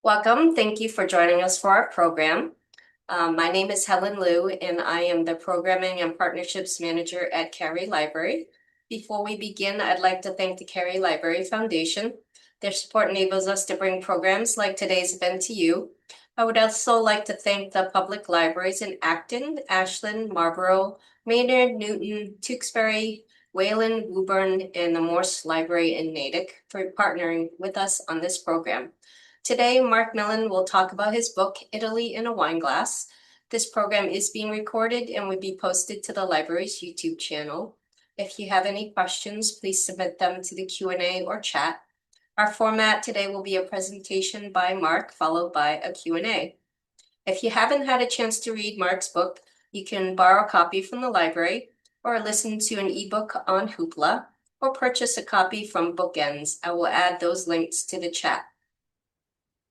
Welcome. Thank you for joining us for our program. My name is Helen Liu, and I am the Programming and Partnerships Manager at Cary Library. Before we begin, I'd like to thank the Cary Library Foundation. Their support enables us to bring programs like today's event to you. I would also like to thank the public libraries in Acton, Ashland, Marlborough, Maynard, Newton, Tewksbury, Wayland, Woburn, and the Morse Library in Natick for partnering with us on this program. Today, Marc Millon will talk about his book, Italy in a Wineglass. This program is being recorded and will be posted to the library's YouTube channel. If you have any questions, please submit them to the Q&A or chat. Our format today will be a presentation by Marc, followed by a Q&A. If you haven't had a chance to read Marc's book, you can borrow a copy from the library, or listen to an ebook on Hoopla, or purchase a copy from Bookends. I will add those links to the chat.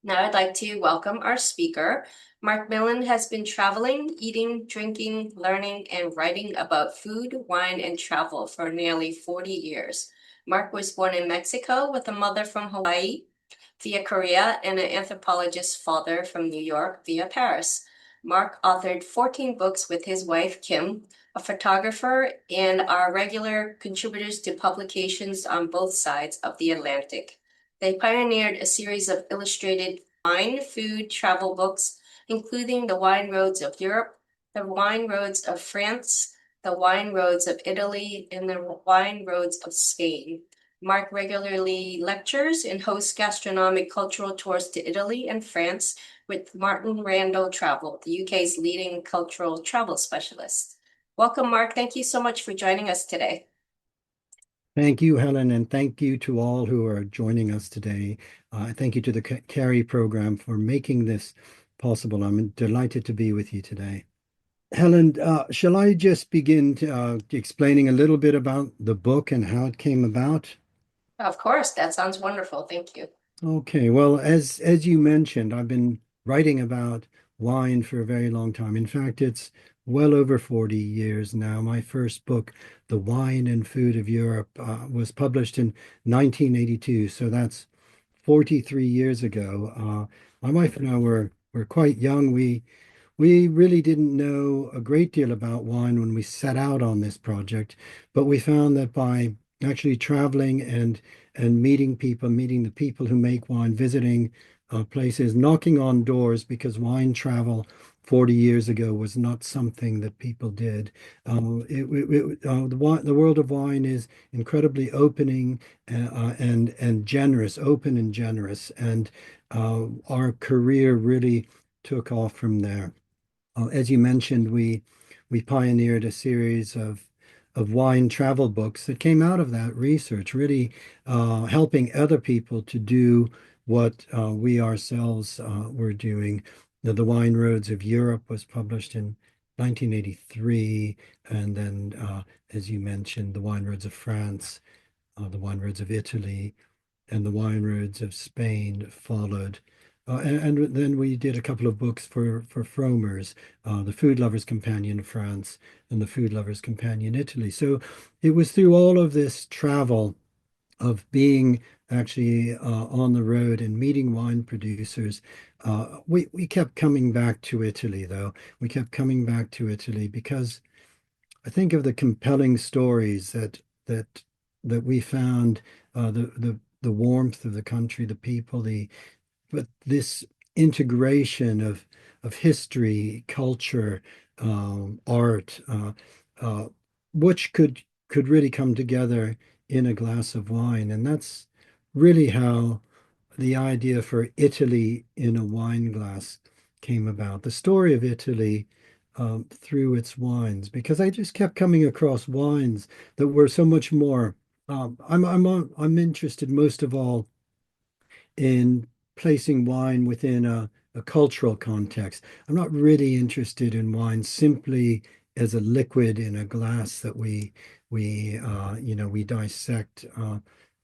Now I'd like to welcome our speaker. Marc Millon has been traveling, eating, drinking, learning, and writing about food, wine, and travel for nearly 40 years. Marc was born in Mexico with a mother from Hawaii via Korea and an anthropologist father from New York via Paris. Marc authored 14 books with his wife, Kim, a photographer, and are regular contributors to publications on both sides of the Atlantic. They pioneered a series of illustrated wine, food, travel books, including The Wine Roads of Europe, The Wine Roads of France, The Wine Roads of Italy, and The Wine Roads of Spain. Marc regularly lectures and hosts gastronomic cultural tours to Italy and France with Martin Randall Travel, the UK's leading cultural travel specialist. Welcome, Marc. Thank you so much for joining us today. Thank you, Helen, and thank you to all who are joining us today. Thank you to the CARI program for making this possible. I'm delighted to be with you today. Helen, shall I just begin explaining a little bit about the book and how it came about? Of course, that sounds wonderful. Thank you. Okay, well, as you mentioned, I've been writing about wine for a very long time. In fact, it's well over 40 years now. My first book, The Wine and Food of Europe, was published in 1982, so that's 43 years ago. My wife and I were quite young. We really didn't know a great deal about wine when we set out on this project, but we found that by actually traveling and meeting people, meeting the people who make wine, visiting places, knocking on doors, because wine travel 40 years ago was not something that people did. The world of wine is incredibly opening and generous, open and generous, and our career really took off from there. As you mentioned, we pioneered a series of wine travel books that came out of that research, really helping other people to do what we ourselves were doing. The Wine Roads of Europe was published in 1983, and then, as you mentioned, The Wine Roads of France, The Wine Roads of Italy, and The Wine Roads of Spain followed. And then we did a couple of books for Fromers, The Food Lover's Companion in France and The Food Lover's Companion in Italy. So it was through all of this travel of being actually on the road and meeting wine producers. We kept coming back to Italy, though. We kept coming back to Italy because I think of the compelling stories that we found, the warmth of the country, the people, but this integration of history, culture, art, uh, which could really come together in a glass of wine, and that's really how the idea for Italy in a wine glass came about. The story of Italy through its wines, because I just kept coming across wines that were so much more. I'm interested most of all in placing wine within a cultural context. I'm not really interested in wine simply as a liquid in a glass that we dissect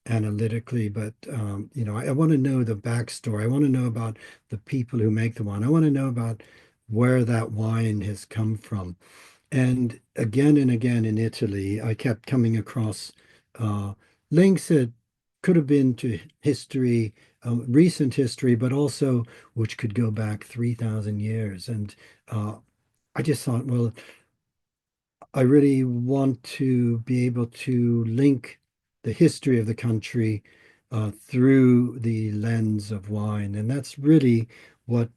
analytically, but I want to know the backstory. I want to know about the people who make the wine. I want to know about where that wine has come from. And again in Italy, I kept coming across uh, links that could have been to history, recent history, but also which could go back 3,000 years. And uh, I just thought, well, I really want to be able to link the history of the country through the lens of wine. And that's really what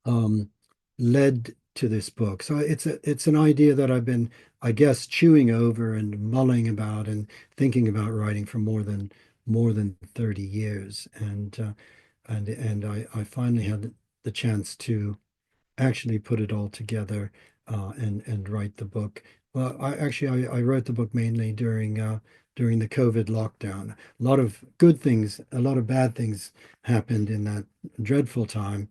um, led to this book. So it's an idea that I've been, I guess, chewing over and mulling about and thinking about writing for more than 30 years. And I finally had the chance to actually put it all together and write the book. Well, I wrote the book mainly during the COVID lockdown. A lot of good things, a lot of bad things happened in that dreadful time,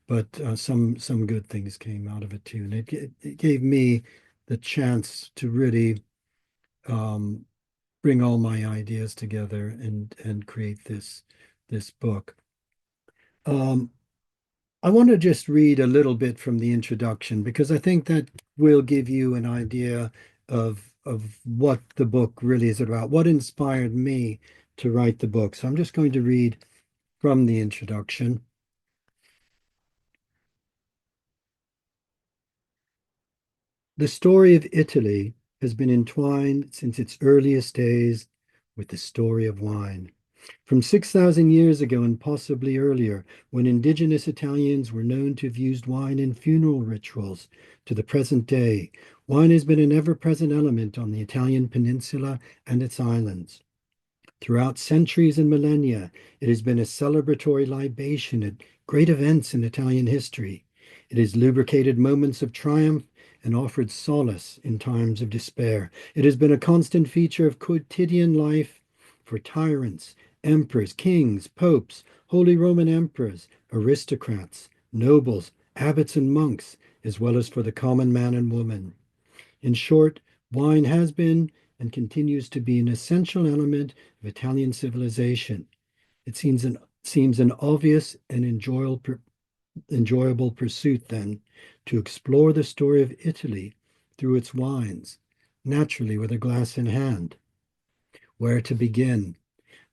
but some good things came out of it too. And it gave me the chance to really um, bring all my ideas together and create this book. Um, I want to just read a little bit from the introduction because I think that will give you an idea of what the book really is about, what inspired me to write the book. So I'm just going to read from the introduction. The story of Italy has been entwined since its earliest days with the story of wine. From 6,000 years ago and possibly earlier, when indigenous Italians were known to have used wine in funeral rituals, to the present day, wine has been an ever-present element on the Italian peninsula and its islands. Throughout centuries and millennia, it has been a celebratory libation at great events in Italian history. It has lubricated moments of triumph and offered solace in times of despair. It has been a constant feature of quotidian life for tyrants, emperors, kings, popes, Holy Roman emperors, aristocrats, nobles, abbots, and monks, as well as for the common man and woman. In short, wine has been and continues to be an essential element of Italian civilization. It seems an obvious and enjoyable pursuit, then, to explore the story of Italy through its wines, naturally with a glass in hand. Where to begin?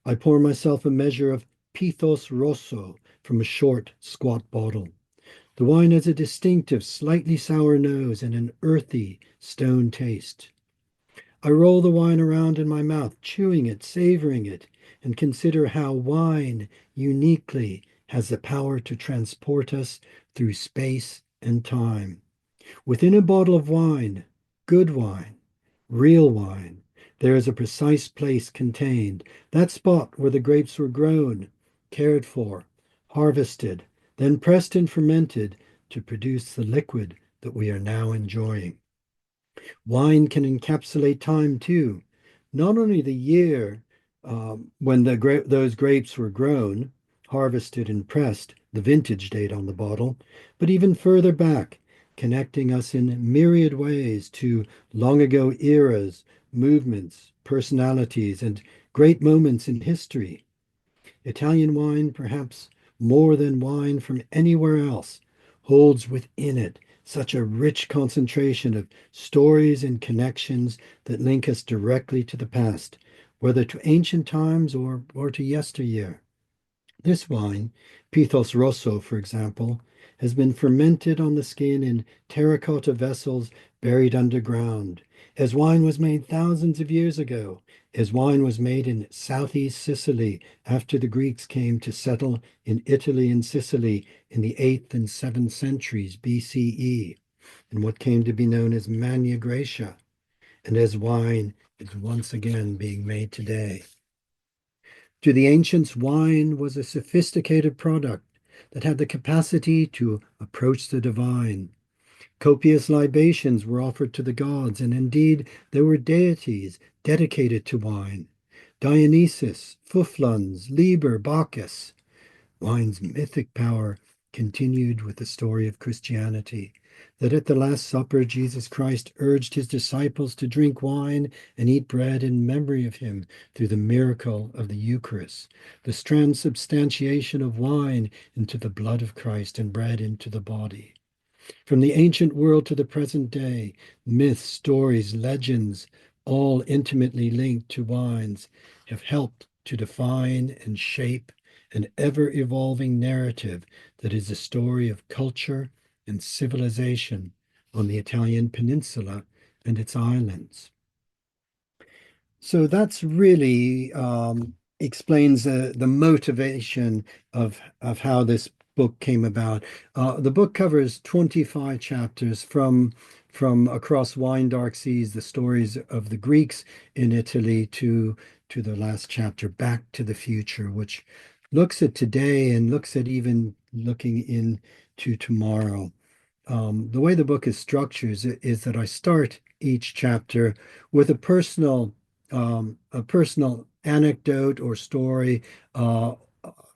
I pour myself a measure of Pithos Rosso from a short, squat bottle. The wine has a distinctive, slightly sour nose and an earthy, stone taste. I roll the wine around in my mouth, chewing it, savoring it, and consider how wine uniquely has the power to transport us through space and time. Within a bottle of wine, good wine, real wine, there is a precise place contained, that spot where the grapes were grown, cared for, harvested, then pressed and fermented to produce the liquid that we are now enjoying. Wine can encapsulate time too, not only the year when those grapes were grown, harvested, and pressed, the vintage date on the bottle, but even further back, connecting us in myriad ways to long ago eras, movements, personalities, and great moments in history. Italian wine, perhaps more than wine from anywhere else, holds within it such a rich concentration of stories and connections that link us directly to the past, whether to ancient times or to yesteryear. This wine, Pithos Rosso, for example, has been fermented on the skin in terracotta vessels buried underground, as wine was made thousands of years ago, as wine was made in southeast Sicily after the Greeks came to settle in Italy and Sicily in the 8th and 7th centuries BCE, in what came to be known as Magna Graecia, and as wine is once again being made today. To the ancients, wine was a sophisticated product that had the capacity to approach the divine. Copious libations were offered to the gods, and indeed there were deities dedicated to wine. Dionysus, Fufluns, Liber, Bacchus. Wine's mythic power continued with the story of Christianity, that at the Last Supper Jesus Christ urged his disciples to drink wine and eat bread in memory of him through the miracle of the Eucharist, the transubstantiation of wine into the blood of Christ and bread into the body. From the ancient world to the present day, myths, stories, legends, all intimately linked to wines, have helped to define and shape an ever-evolving narrative that is a story of culture and civilization on the Italian peninsula and its islands. So that's really explains the motivation of how this book came about. The book covers 25 chapters from across wine dark seas, the stories of the Greeks in Italy, to the last chapter, Back to the Future, which looks at today and looks at even looking into tomorrow. The way the book is structured is that I start each chapter with a personal anecdote or story, a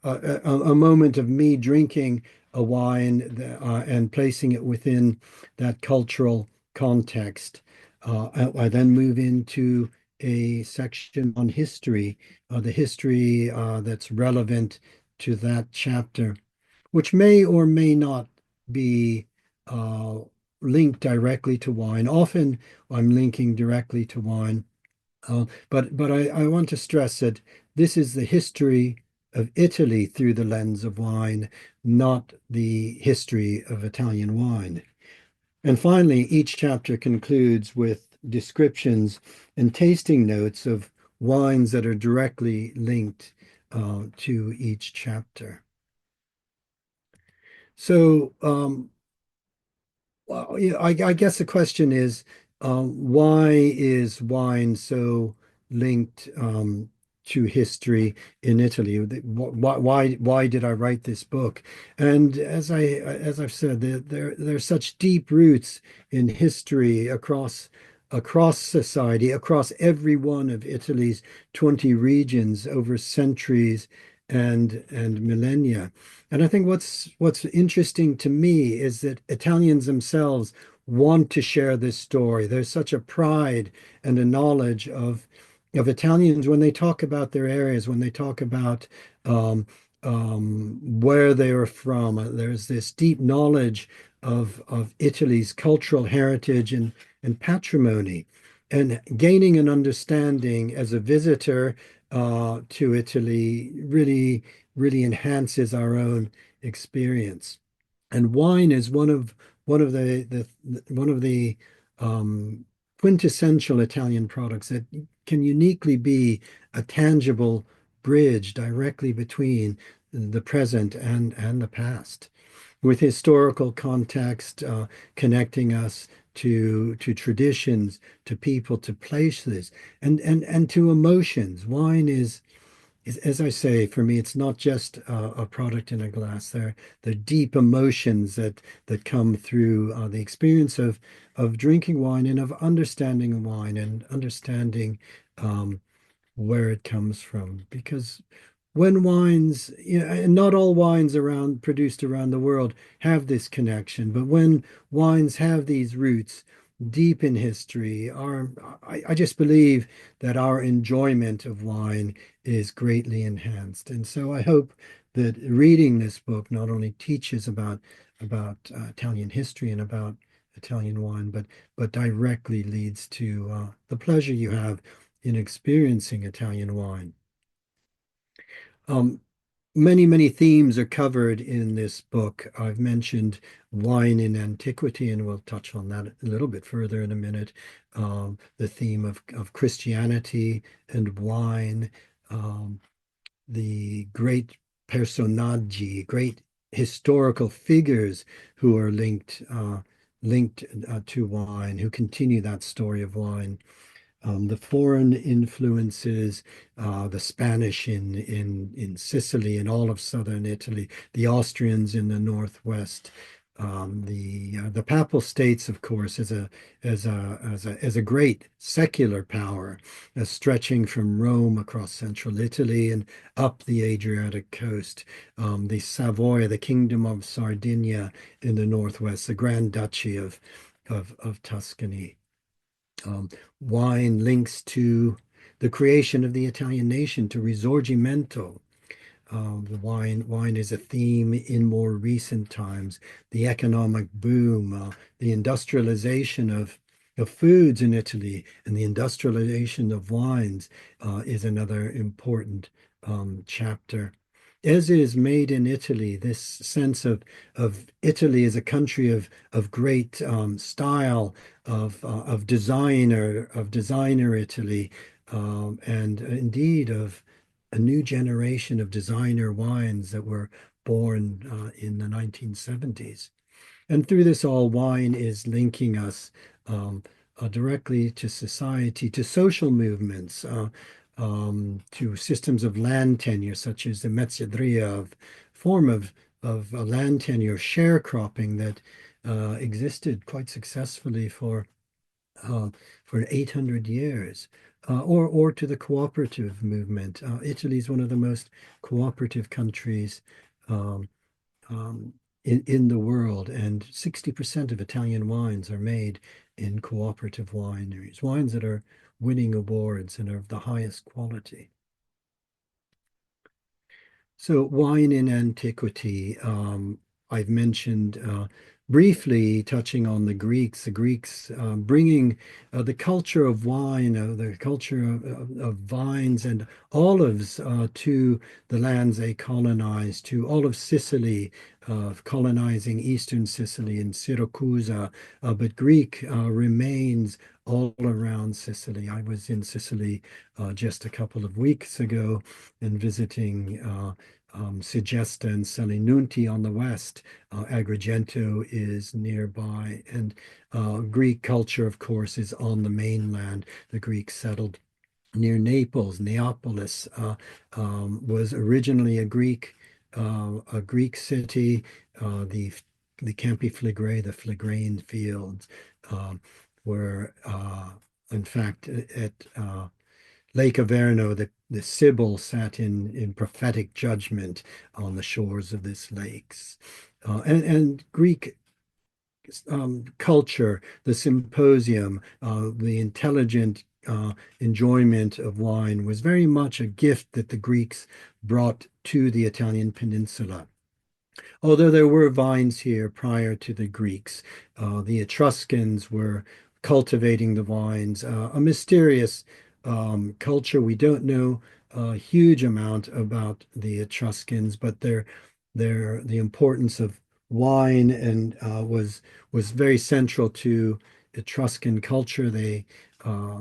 moment of me drinking a wine and placing it within that cultural context. I then move into a section on history, the history that's relevant to that chapter, which may or may not be uh, linked directly to wine. Often I'm linking directly to wine, but I want to stress that this is the history of Italy through the lens of wine, not the history of Italian wine. And finally, each chapter concludes with descriptions and tasting notes of wines that are directly linked to each chapter. So, well, yeah, I guess the question is, why is wine so linked to history in Italy? Why did I write this book? And as I've said, there's such deep roots in history across society, across every one of Italy's 20 regions over centuries and millennia. And I think what's interesting to me is that Italians themselves want to share this story. There's such a pride and a knowledge of Italians when they talk about their areas, when they talk about where they are from. There's this deep knowledge of Italy's cultural heritage and patrimony, and gaining an understanding as a visitor to Italy really enhances our own experience. And wine is one of the um, quintessential Italian products that can uniquely be a tangible bridge directly between the present and the past, with historical context connecting us to traditions, to people, to places, and to emotions. Wine is, as I say, for me, it's not just a product in a glass. They're deep emotions that come through the experience of drinking wine and of understanding wine and understanding um, where it comes from. Because when wines, and not all wines around produced around the world have this connection, but when wines have these roots deep in history, I just believe that our enjoyment of wine is greatly enhanced. And so I hope that reading this book not only teaches about Italian history and about Italian wine, but directly leads to the pleasure you have in experiencing Italian wine. Um, many themes are covered in this book. I've mentioned wine in antiquity, and we'll touch on that a little bit further in a minute. The theme of Christianity and wine, um, the great personaggi, great historical figures who are linked to wine, who continue that story of wine, the foreign influences, the Spanish in Sicily and all of southern Italy, the Austrians in the northwest, the Papal States, of course, as a great secular power, stretching from Rome across central Italy and up the Adriatic coast, the Savoy, the Kingdom of Sardinia in the northwest, the Grand Duchy of Tuscany. Um, Wine links to the creation of the Italian nation, to Risorgimento. The wine is a theme in more recent times. The economic boom, the industrialization of foods in Italy and the industrialization of wines is another important chapter. As is made in Italy, this sense of Italy as a country of great style, of designer Italy, and indeed of a new generation of designer wines that were born in the 1970s. And through this all, wine is linking us um, directly to society, to social movements, to systems of land tenure, such as the mezzadria, form of land tenure, sharecropping that existed quite successfully uh, for 800 years. Or to the cooperative movement. Italy is one of the most cooperative countries um, um, in the world, and 60% of Italian wines are made in cooperative wineries, wines that are winning awards and are of the highest quality. So, wine in antiquity, I've mentioned briefly touching on the Greeks bringing the culture of wine, the culture of vines and olives to the lands they colonized, to all of Sicily, colonizing eastern Sicily and Siracusa, but Greek remains all around Sicily. I was in Sicily just a couple of weeks ago and visiting Segesta and Selinunti on the west. Agrigento is nearby, and Greek culture, of course, is on the mainland. The Greeks settled near Naples. Neapolis was originally a Greek city. The Campi Flegrei, the Phlegraean fields, um, were in fact at Lake Averno, the Sibyl sat in prophetic judgment on the shores of this lakes. And Greek culture, the symposium, the intelligent enjoyment of wine was very much a gift that the Greeks brought to the Italian peninsula. Although there were vines here prior to the Greeks, the Etruscans were cultivating the vines, a mysterious culture. We don't know a huge amount about the Etruscans, but the importance of wine and was very central to Etruscan culture. They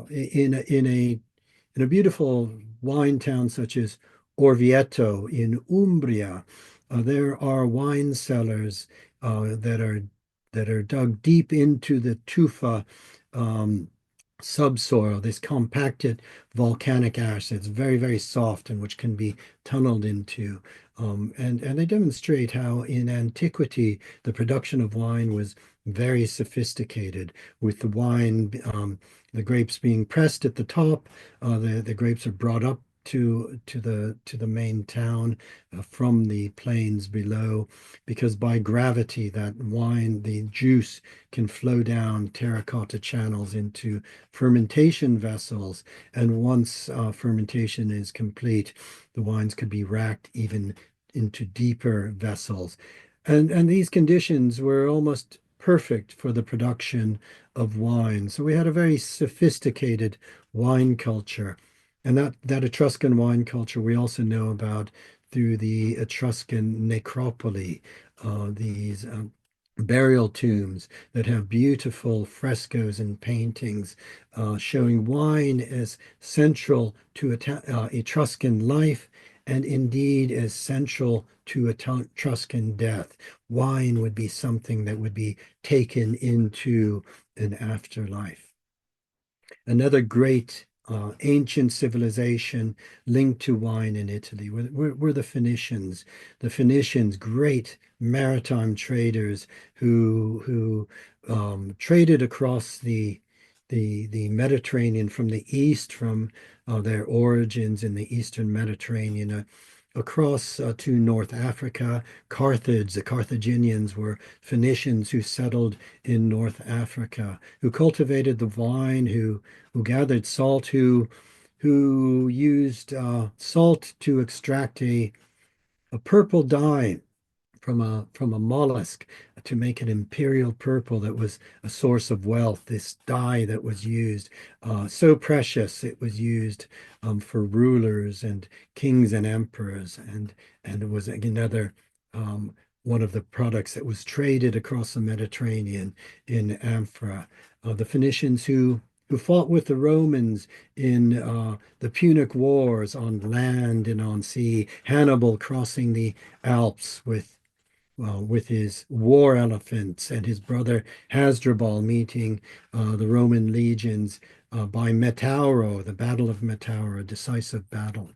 in a beautiful wine town such as Orvieto in Umbria, there are wine cellars that are dug deep into the tufa um, subsoil, this compacted volcanic ash that's very, very soft and which can be tunneled into. And they demonstrate how in antiquity the production of wine was very sophisticated, with the grapes being pressed at the top. The grapes are brought up to the main town from the plains below, because by gravity that wine, the juice can flow down terracotta channels into fermentation vessels, and once fermentation is complete, the wines could be racked even into deeper vessels. And these conditions were almost perfect for the production of wine. So we had a very sophisticated wine culture. And that Etruscan wine culture we also know about through the Etruscan necropoli, these burial tombs that have beautiful frescoes and paintings showing wine as central to Etruscan life and indeed as central to Etruscan death. Wine would be something that would be taken into an afterlife. Another great ancient civilization linked to wine in Italy were the Phoenicians. The Phoenicians, great maritime traders who traded across the Mediterranean from the east, from their origins in the Eastern Mediterranean, across to North Africa. Carthage, the Carthaginians were Phoenicians who settled in North Africa, who cultivated the vine, who gathered salt, who used salt to extract a purple dye from a mollusk to make an imperial purple that was a source of wealth. This dye that was used, so precious, it was used for rulers and kings and emperors, and it was another one of the products that was traded across the Mediterranean in amphora. The Phoenicians who fought with the Romans in the Punic Wars on land and on sea. Hannibal crossing the Alps with his war elephants and his brother Hasdrubal meeting the Roman legions by Metauro, the Battle of Metauro, a decisive battle.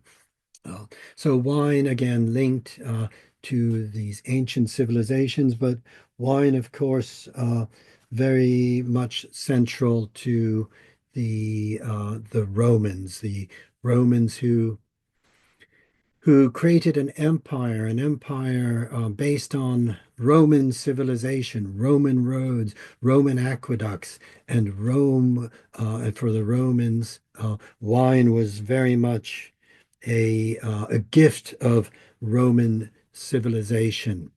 Uh, so wine again linked to these ancient civilizations, but wine, of course, very much central to the Romans who created an empire based on Roman civilization, Roman roads, Roman aqueducts, and Rome. And for the Romans, wine was very much a gift of Roman civilization.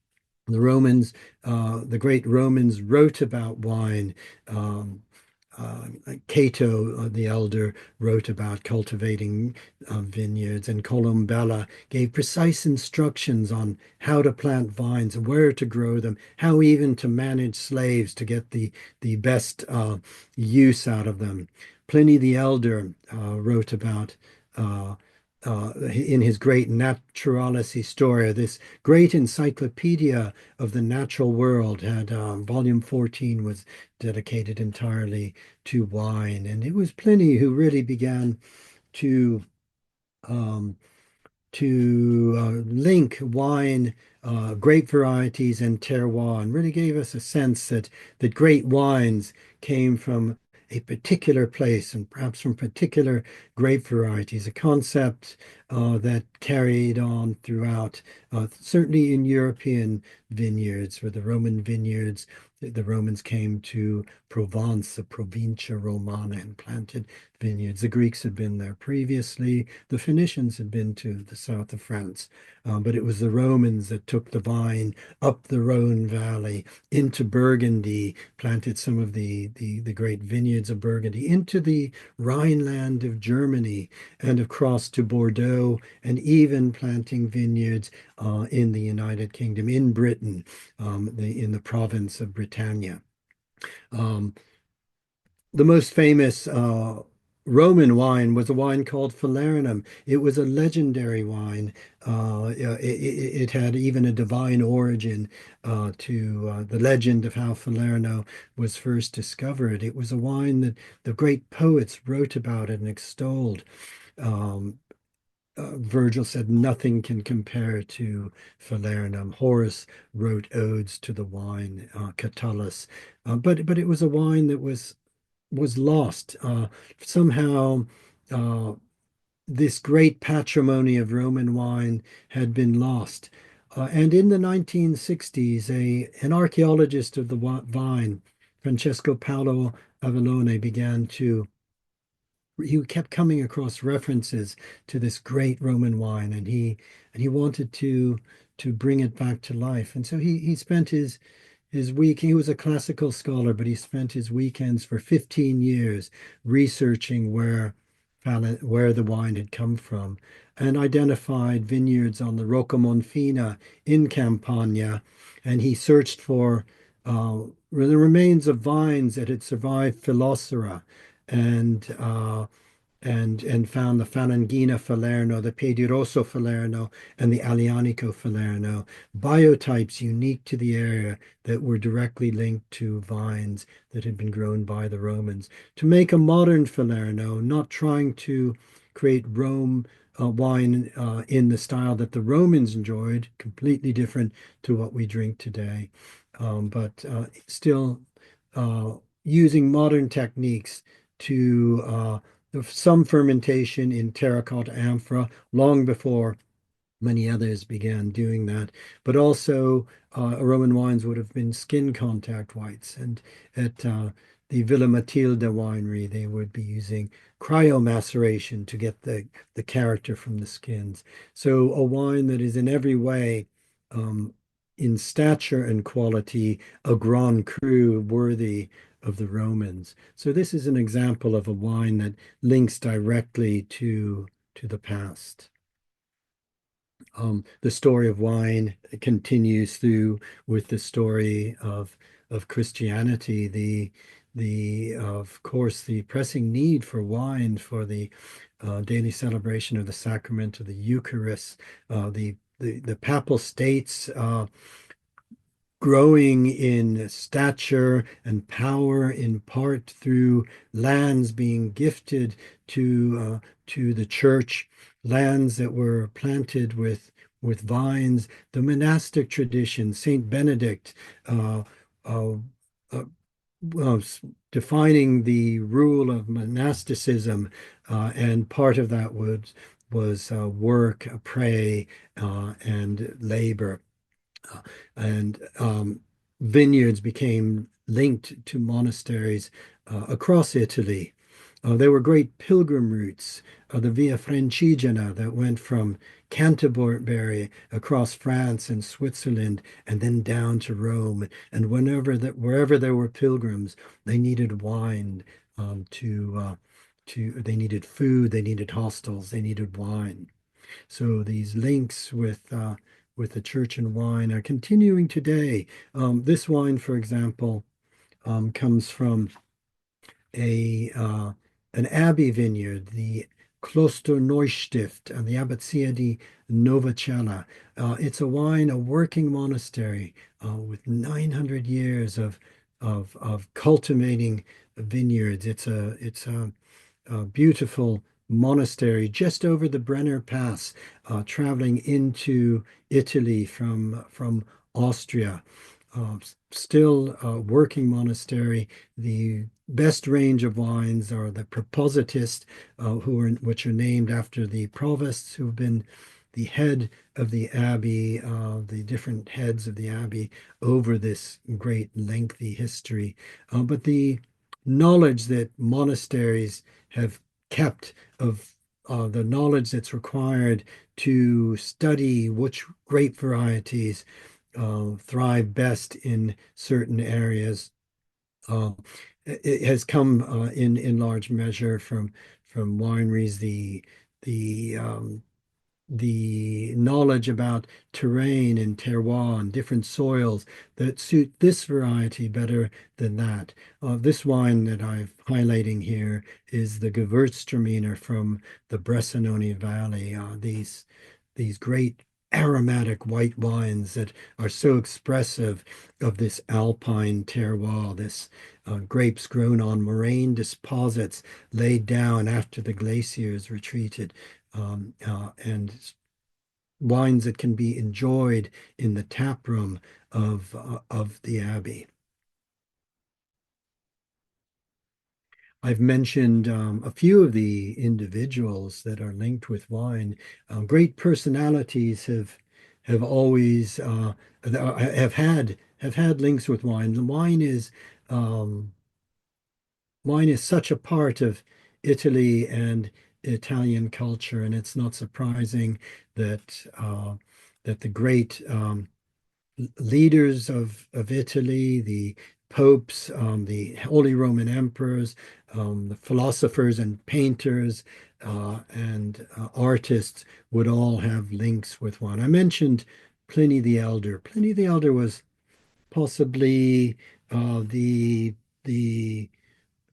The great Romans wrote about wine. Um, Cato the Elder wrote about cultivating vineyards, and Columbella gave precise instructions on how to plant vines, where to grow them, how even to manage slaves to get the best use out of them. Pliny the Elder wrote about uh, in his great Naturalis Historia, this great encyclopedia of the natural world, had volume 14 was dedicated entirely to wine. And it was Pliny who really began to um, link wine, grape varieties, and terroir, and really gave us a sense that great wines came from a particular place and perhaps from particular grape varieties, a concept that carried on throughout, certainly in European vineyards, where the Roman vineyards, the Romans came to Provence, the Provincia Romana, and planted vineyards. The Greeks had been there previously. The Phoenicians had been to the south of France, but it was the Romans that took the vine up the Rhone Valley into Burgundy, planted some of the great vineyards of Burgundy, into the Rhineland of Germany, and across to Bordeaux, and even planting vineyards in the United Kingdom, in Britain, in the province of Britannia. Um, the most famous Roman wine was a wine called Falernum. It was a legendary wine. It had even a divine origin to the legend of how Falerno was first discovered. It was a wine that the great poets wrote about and extolled. Um, Virgil said nothing can compare to Falernum. Horace wrote odes to the wine, Catullus. But it was a wine that was lost. Somehow, uh, this great patrimony of Roman wine had been lost. And in the 1960s, an archaeologist of the vine, Francesco Paolo Avallone, he kept coming across references to this great Roman wine, and he wanted to bring it back to life. And so he spent he was a classical scholar, but he spent his weekends for 15 years researching where the wine had come from, and identified vineyards on the Rocca Monfina in Campania. And he searched for the remains of vines that had survived Phylloxera, and and found the Falangina Falerno, the Piedirosso Falerno, and the Aglianico Falerno, biotypes unique to the area that were directly linked to vines that had been grown by the Romans. To make a modern Falerno, not trying to create Rome wine in the style that the Romans enjoyed, completely different to what we drink today, but still using modern techniques to some fermentation in terracotta amphora long before many others began doing that. But also, Roman wines would have been skin contact whites. And at the Villa Matilda winery, they would be using cryomaceration to get the character from the skins. So, a wine that is in every way um, in stature and quality a Grand Cru worthy of the Romans. So this is an example of a wine that links directly to the past. The story of wine continues through with the story of Christianity. The of course the pressing need for wine for the daily celebration of the sacrament of the Eucharist. The Papal States growing in stature and power in part through lands being gifted to the church, lands that were planted with vines, the monastic tradition, Saint Benedict, uh, uh, uh, uh, defining the rule of monasticism, and part of that was work, pray, and labor. Uh, and vineyards became linked to monasteries across Italy. There were great pilgrim routes, the Via Francigena that went from Canterbury across France and Switzerland and then down to Rome. And wherever there were pilgrims, they needed wine they needed food, they needed hostels, they needed wine. So these links with the church and wine are continuing today. This wine, for example, comes from a an abbey vineyard, the Kloster Neustift and the Abbazia di Novacella. It's a wine, a working monastery with 900 years of cultivating vineyards. It's a beautiful monastery just over the Brenner Pass, traveling into Italy from Austria. Still a working monastery. The best range of wines are the Propositist, which are named after the provosts who've been the head of the abbey, the different heads of the abbey over this great lengthy history. But the knowledge that monasteries have kept of the knowledge that's required to study which grape varieties thrive best in certain areas. Uh, it has come in large measure from wineries. The knowledge about terrain and terroir and different soils that suit this variety better than that. This wine that I'm highlighting here is the Gewürztraminer from the Bressanone Valley. These great aromatic white wines that are so expressive of this alpine terroir, this grapes grown on moraine deposits laid down after the glaciers retreated, and wines that can be enjoyed in the tap room of the abbey. I've mentioned a few of the individuals that are linked with wine. Great personalities have always have had links with wine. The um, wine is such a part of Italy and Italian culture, and it's not surprising that the great leaders of Italy, the popes, the Holy Roman emperors, the philosophers and painters, and artists would all have links with wine. I mentioned Pliny the Elder. Pliny the Elder was possibly the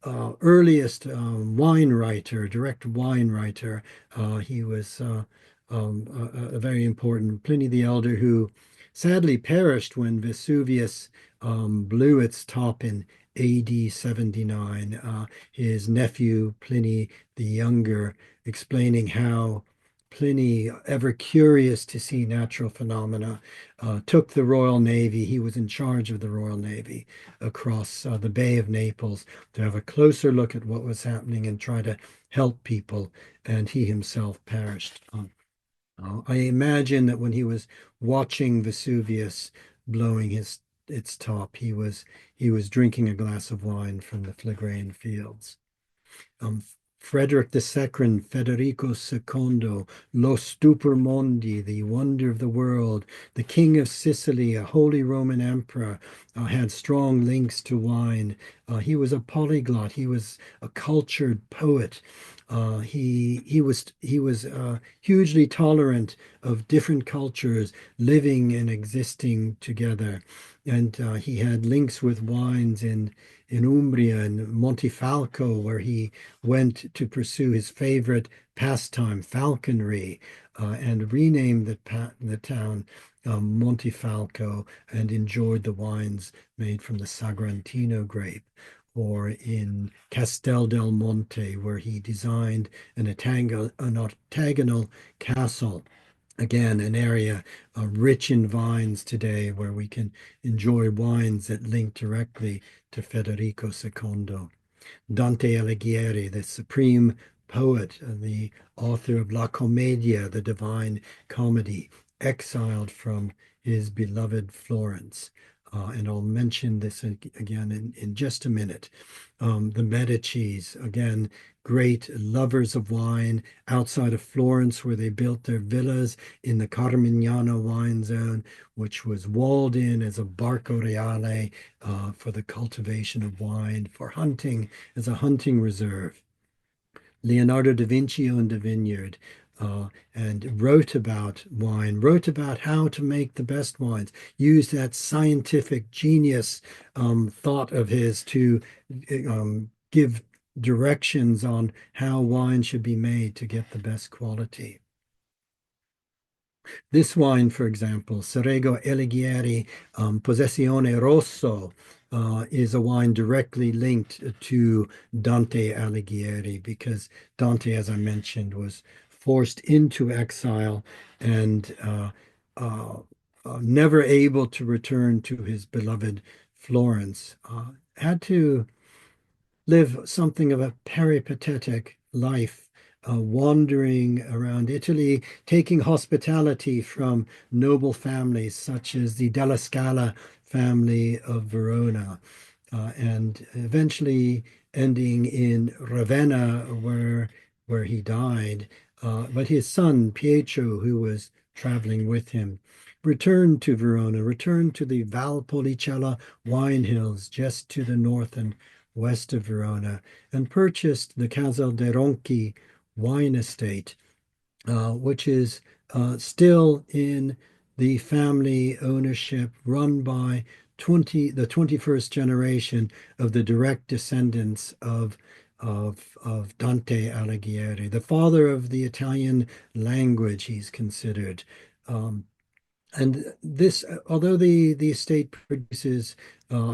earliest wine writer, direct wine writer. He was a very important Pliny the Elder who sadly perished when Vesuvius blew its top in AD 79. His nephew Pliny the Younger explaining how Pliny, ever curious to see natural phenomena, took the Royal Navy. He was in charge of the Royal Navy across the Bay of Naples to have a closer look at what was happening and try to help people. And he himself perished. I imagine that when he was watching Vesuvius blowing its top, he was drinking a glass of wine from the Phlegraean fields. Um, Frederick II, Federico II, Lo Stupor Mondi, the wonder of the world, the King of Sicily, a Holy Roman Emperor, had strong links to wine. He was a polyglot. He was a cultured poet. He was hugely tolerant of different cultures living and existing together, and he had links with wines in Umbria and Montefalco, where he went to pursue his favorite pastime, falconry, and renamed the town Montefalco and enjoyed the wines made from the Sagrantino grape. Or in Castel del Monte, where he designed an octagonal castle. Again, an area rich in vines today where we can enjoy wines that link directly to Federico II. Dante Alighieri, the supreme poet, the author of La Commedia, the Divine Comedy, exiled from his beloved Florence. And I'll mention this again in just a minute. The Medicis, again, great lovers of wine outside of Florence, where they built their villas in the Carmignano wine zone, which was walled in as a Parco Reale for the cultivation of wine, for hunting, as a hunting reserve. Leonardo da Vinci owned a vineyard and wrote about wine, wrote about how to make the best wines, used that scientific genius thought of his to give directions on how wine should be made to get the best quality. This wine, for example, Serrego Alighieri Possessione Rosso, is a wine directly linked to Dante Alighieri because Dante, as I mentioned, was forced into exile and uh, never able to return to his beloved Florence. Had to live something of a peripatetic life, wandering around Italy, taking hospitality from noble families such as the Della Scala family of Verona, and eventually ending in Ravenna, where he died. But his son Pietro, who was traveling with him, returned to Verona, returned to the Valpolicella wine hills just to the north and west of Verona, and purchased the Casal de Ronchi wine estate, which is still in the family ownership, run by the 21st generation of the direct descendants of Dante Alighieri, the father of the Italian language, he's considered. Um, and this, although the estate produces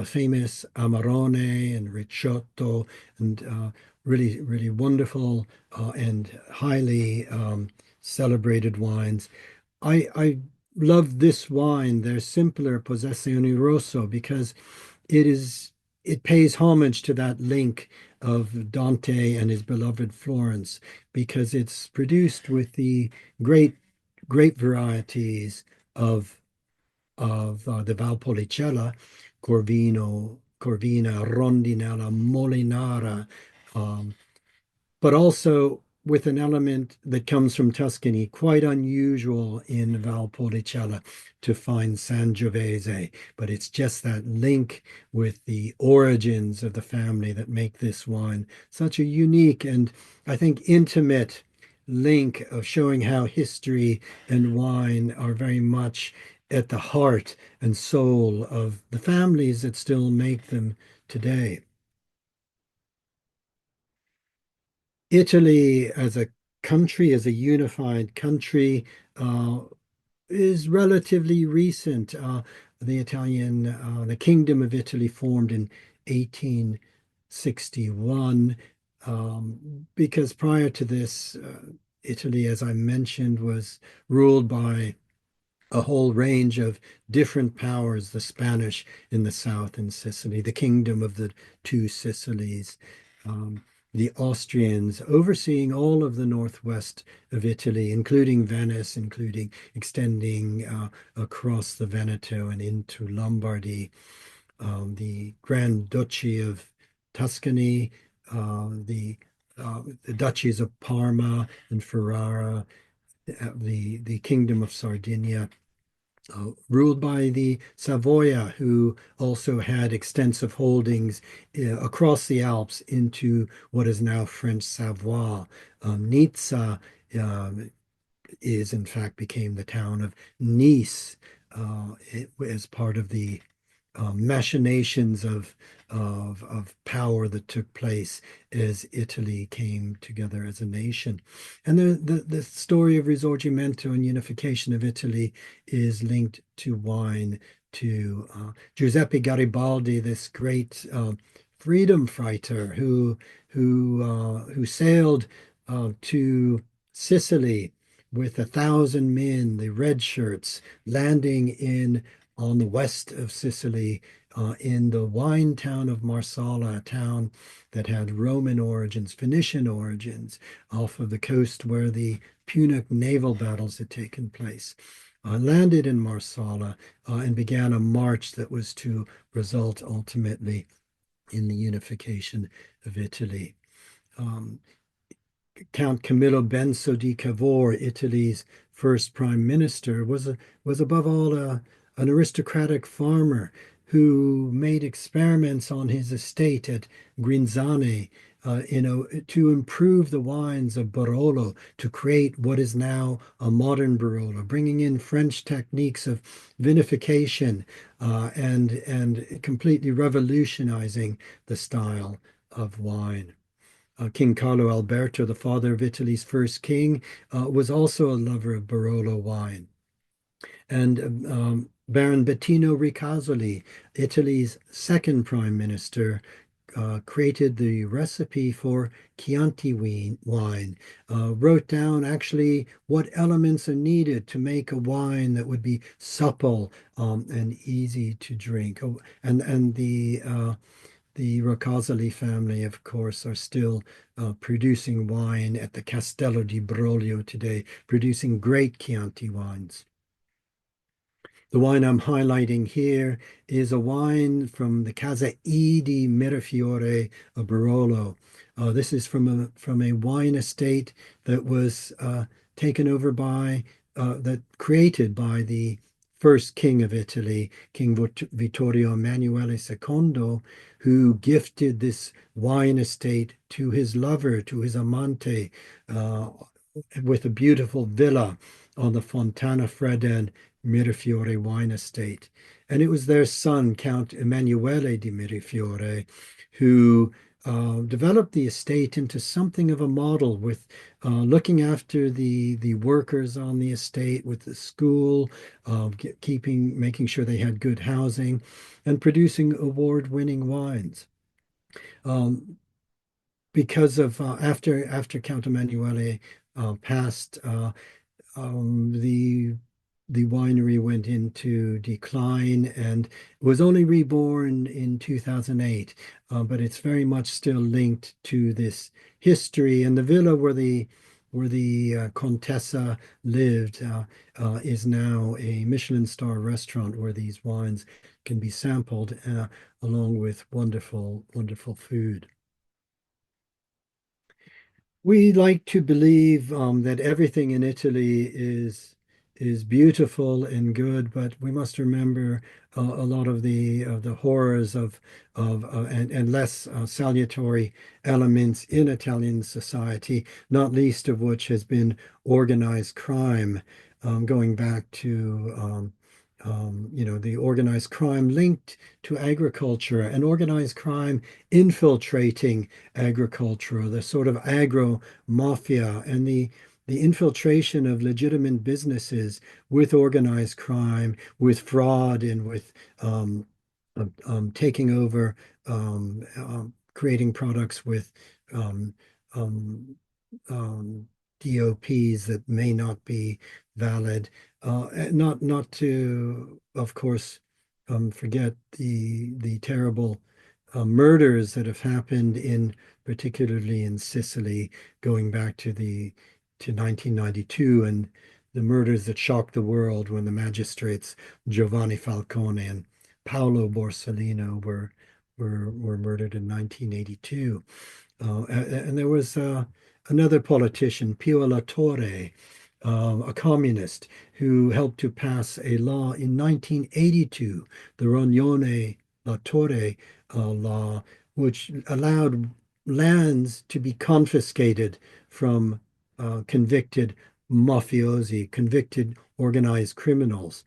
famous Amarone and Ricciotto and really wonderful and highly celebrated wines, I love this wine, their simpler Possessione Rosso, because it is it pays homage to that link of Dante and his beloved Florence, because it's produced with the great grape varieties of the Valpolicella, Corvina, Rondinella, Molinara, um, but also with an element that comes from Tuscany, quite unusual in Valpolicella to find Sangiovese, but it's just that link with the origins of the family that make this wine such a unique and, I think, intimate link of showing how history and wine are very much at the heart and soul of the families that still make them today. Italy as a country, as a unified country, uh, is relatively recent. The Kingdom of Italy formed in 1861, because prior to this, Italy, as I mentioned, was ruled by a whole range of different powers, the Spanish in the south and Sicily, the Kingdom of the Two Sicilies, um, the Austrians overseeing all of the northwest of Italy, including Venice, including extending across the Veneto and into Lombardy, the Grand Duchy of Tuscany, the the duchies of Parma and Ferrara, the Kingdom of Sardinia, ruled by the Savoia, who also had extensive holdings across the Alps into what is now French Savoie. Nizza is, in fact, became the town of Nice as part of the machinations of power that took place as Italy came together as a nation. And the story of Risorgimento and unification of Italy is linked to wine, to Giuseppe Garibaldi, this great freedom fighter who sailed to Sicily with 1,000 men, the red shirts, landing in on the west of Sicily, in the wine town of Marsala, a town that had Roman origins, Phoenician origins, off of the coast where the Punic naval battles had taken place. Landed in Marsala and began a march that was to result ultimately in the unification of Italy. Um, Count Camillo Benso di Cavour, Italy's first prime minister, was above all an aristocratic farmer who made experiments on his estate at Grinzane, to improve the wines of Barolo, to create what is now a modern Barolo, bringing in French techniques of vinification and completely revolutionizing the style of wine. King Carlo Alberto, the father of Italy's first king, was also a lover of Barolo wine. And Baron Bettino Ricasoli, Italy's second prime minister, created the recipe for Chianti wine, wrote down actually what elements are needed to make a wine that would be supple and easy to drink. Oh, and the Rocasoli family, of course, are still producing wine at the Castello di Broglio today, producing great Chianti wines. The wine I'm highlighting here is a wine from the Casa E di Mirafiore of Barolo. This is from a wine estate that was taken over by that created by the first king of Italy, King Vittorio Emanuele II, who gifted this wine estate to his lover, to his amante, uh, with a beautiful villa on the Fontana Fredda Mirafiore wine estate. And it was their son, Count Emanuele di Mirafiore, who developed the estate into something of a model with looking after the workers on the estate, with the school, making sure they had good housing, and producing award-winning wines. Um, because of after Count Emanuele passed, the winery went into decline and was only reborn in 2008, but it's very much still linked to this history. And the villa where the Contessa lived is now a Michelin star restaurant where these wines can be sampled along with wonderful, wonderful food. We like to believe that everything in Italy is beautiful and good, but we must remember a lot of the horrors and less salutary elements in Italian society, not least of which has been organized crime, going back to the organized crime linked to agriculture and organized crime infiltrating agriculture, the sort of agro mafia and the infiltration of legitimate businesses with organized crime, with fraud, and with taking over, creating products with um, um, DOPs that may not be valid. Not to, of course, forget the terrible murders that have happened particularly in Sicily, going back to 1992, and the murders that shocked the world when the magistrates Giovanni Falcone and Paolo Borsellino were murdered in 1982. And there was another politician, Pio La Torre, a communist, who helped to pass a law in 1982, the Rognone La Torre law, which allowed lands to be confiscated from convicted mafiosi, convicted organized criminals.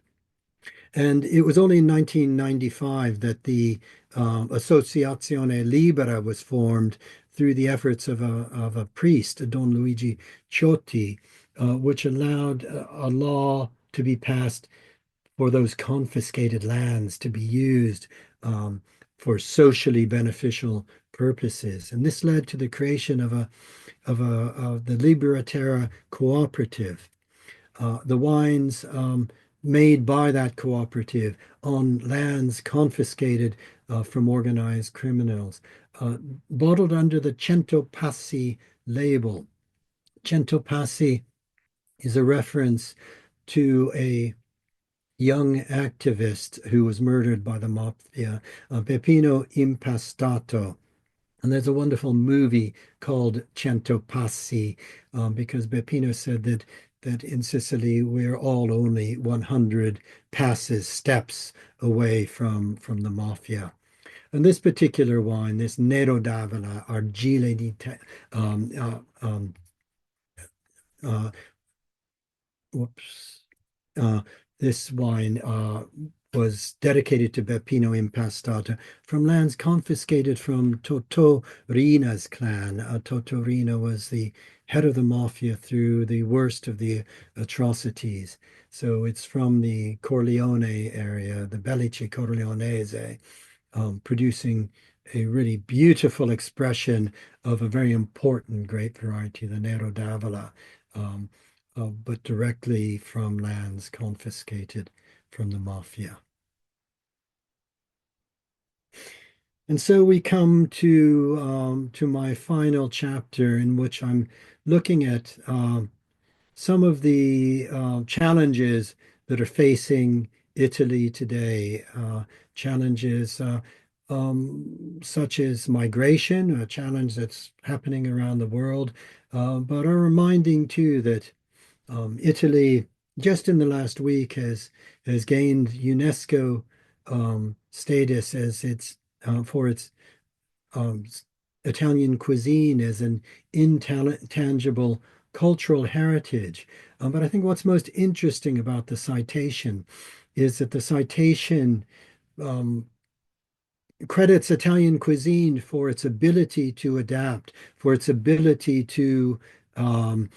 And it was only in 1995 that the Associazione Libera was formed through the efforts of a priest, Don Luigi Ciotti, which allowed a law to be passed for those confiscated lands to be used um, for socially beneficial purposes. And this led to the creation of the Liberatera Cooperative. The wines made by that cooperative on lands confiscated from organized criminals, uh, bottled under the Cento Passi label. Cento Passi is a reference to a young activist who was murdered by the mafia, Peppino Impastato. And there's a wonderful movie called Cento Passi, because Beppino said that in Sicily we're all only 100 passes, steps away from the mafia. And this particular wine, this Nero d'Avola, Argile di um, uh, um, uh, whoops, Uh, this wine was dedicated to Beppino Impastata from lands confiscated from Totò Rina's clan. Totò Rina was the head of the mafia through the worst of the atrocities. So it's from the Corleone area, the Bellice Corleonese, producing a really beautiful expression of a very important grape variety, the Nero d'Avola, um, but directly from lands confiscated from the mafia. And so we come to my final chapter, in which I'm looking at some of the challenges that are facing Italy today, challenges such as migration, a challenge that's happening around the world, but are reminding too that Italy, just in the last week, has gained UNESCO status as its for its um, Italian cuisine as an intangible cultural heritage. But I think what's most interesting about the citation is that the citation um, credits Italian cuisine for its ability to adapt, for its ability um,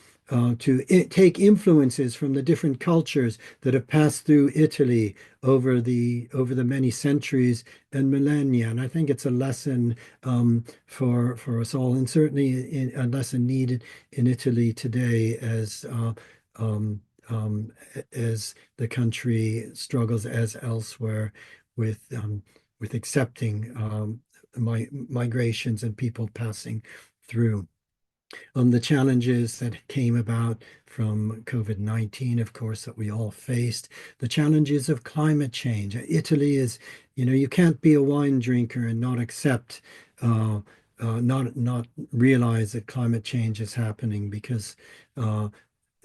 take influences from the different cultures that have passed through Italy over the many centuries and millennia. And I think it's a lesson for us all, and certainly a lesson needed in Italy today um, um, as the country struggles as elsewhere with with accepting migrations and people passing through. The challenges that came about from COVID-19, of course, that we all faced, the challenges of climate change. Italy is, you can't be a wine drinker and not accept, not realize that climate change is happening, because uh,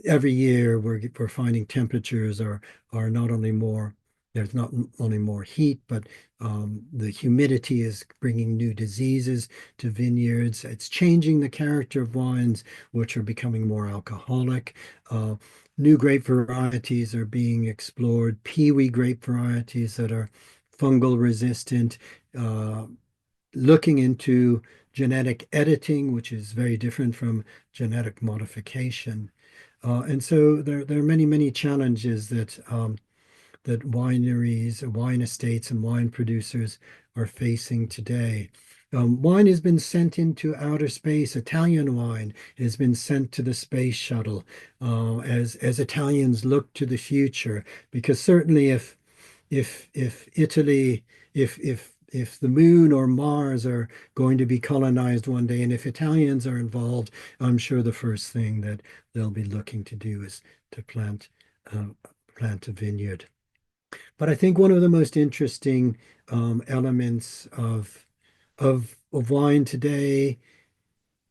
every year we're finding temperatures are not only more there's not only more heat, but the humidity is bringing new diseases to vineyards. It's changing the character of wines, which are becoming more alcoholic. Uh, New grape varieties are being explored, peewee grape varieties that are fungal resistant, uh, looking into genetic editing, which is very different from genetic modification. And so there are many, many challenges that wineries, wine estates, and wine producers are facing today. Wine has been sent into outer space. Italian wine has been sent to the space shuttle as Italians look to the future. Because certainly, if Italy, if the moon or Mars are going to be colonized one day, and if Italians are involved, I'm sure the first thing that they'll be looking to do is to uh, plant a vineyard. But I think one of the most interesting elements of wine today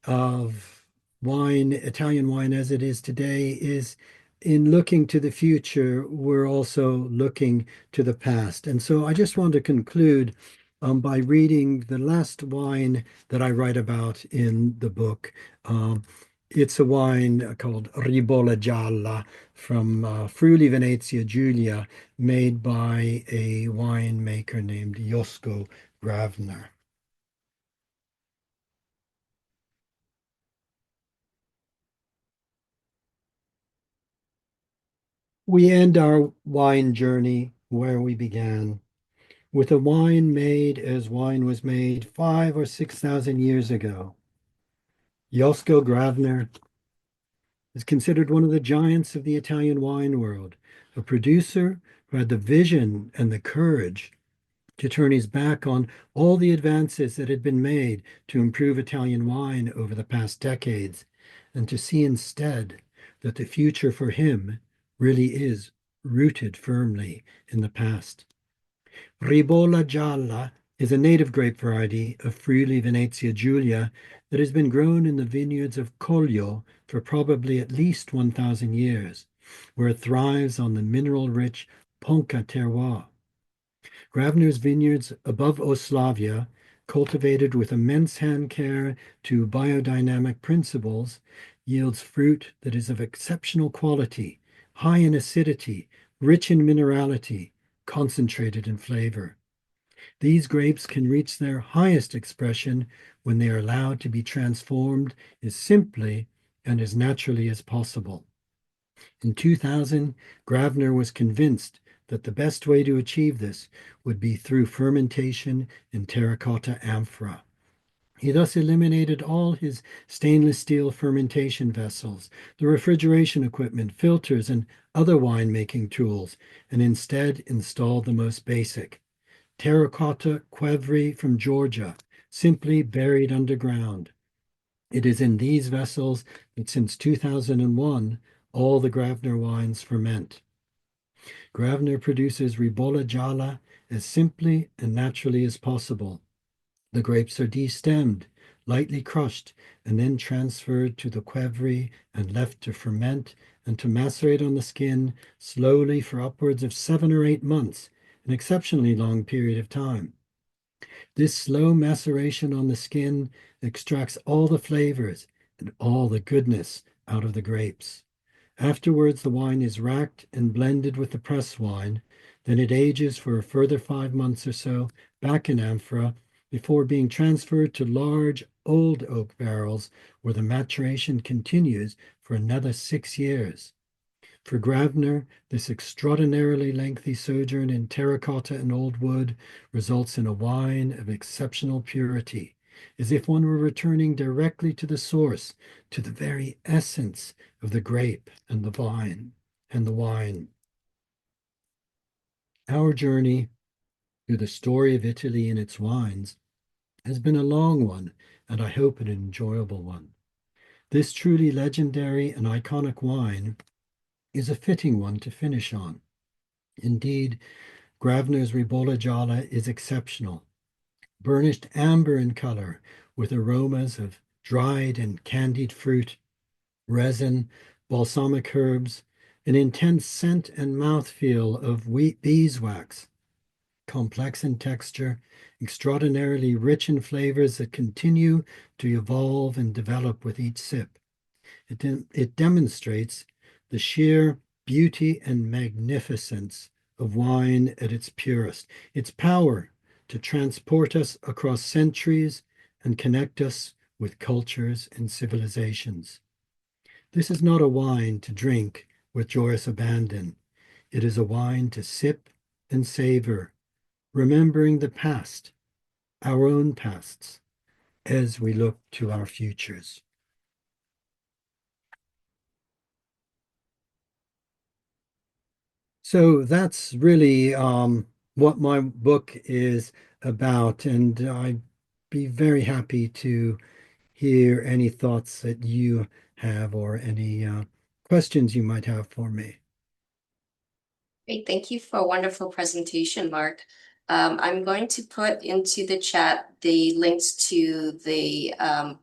of wine, Italian wine as it is today, is in looking to the future, we're also looking to the past. And so I just want to conclude by reading the last wine that I write about in the book. Um, it's a wine called Ribolla Gialla from Friuli Venezia Giulia, made by a winemaker named Josko Gravner. We end our wine journey where we began, with a wine made as wine was made 5 or 6 thousand years ago. Josko Gravner is considered one of the giants of the Italian wine world, a producer who had the vision and the courage to turn his back on all the advances that had been made to improve Italian wine over the past decades, and to see instead that the future for him really is rooted firmly in the past. Ribolla Gialla is a native grape variety of Friuli Venezia Giulia that has been grown in the vineyards of Collio for probably at least 1,000 years, where it thrives on the mineral-rich Ponca terroir. Gravner's vineyards above Oslavia, cultivated with immense hand care to biodynamic principles, yields fruit that is of exceptional quality, high in acidity, rich in minerality, concentrated in flavor. These grapes can reach their highest expression when they are allowed to be transformed as simply and as naturally as possible. In 2000, Gravner was convinced that the best way to achieve this would be through fermentation in terracotta amphora. He thus eliminated all his stainless steel fermentation vessels, the refrigeration equipment, filters, and other winemaking tools, and instead installed the most basic terracotta qvevri from Georgia, simply buried underground. It is in these vessels that since 2001, all the Gravner wines ferment. Gravner produces Ribolla Gialla as simply and naturally as possible. The grapes are destemmed, lightly crushed, and then transferred to the qvevri and left to ferment and to macerate on the skin slowly for upwards of 7 or 8 months, an exceptionally long period of time. This slow maceration on the skin extracts all the flavors and all the goodness out of the grapes. Afterwards, the wine is racked and blended with the press wine. Then it ages for a further 5 months or so back in amphora before being transferred to large old oak barrels where the maturation continues for another 6 years. For Grabner, this extraordinarily lengthy sojourn in terracotta and old wood results in a wine of exceptional purity, as if one were returning directly to the source, to the very essence of the grape and the vine and the wine. Our journey through the story of Italy and its wines has been a long one, and I hope an enjoyable one. This truly legendary and iconic wine is a fitting one to finish on. Indeed, Gravner's Ribolla Gialla is exceptional, burnished amber in color with aromas of dried and candied fruit, resin, balsamic herbs, an intense scent and mouthfeel of wheat beeswax, complex in texture, extraordinarily rich in flavors that continue to evolve and develop with each sip. It demonstrates the sheer beauty and magnificence of wine at its purest, its power to transport us across centuries and connect us with cultures and civilizations. This is not a wine to drink with joyous abandon. It is a wine to sip and savor, remembering the past, our own pasts, as we look to our futures. So that's really what my book is about, and I'd be very happy to hear any thoughts that you have or any questions you might have for me. Great, thank you for a wonderful presentation, Mark. I'm going to put into the chat the links to the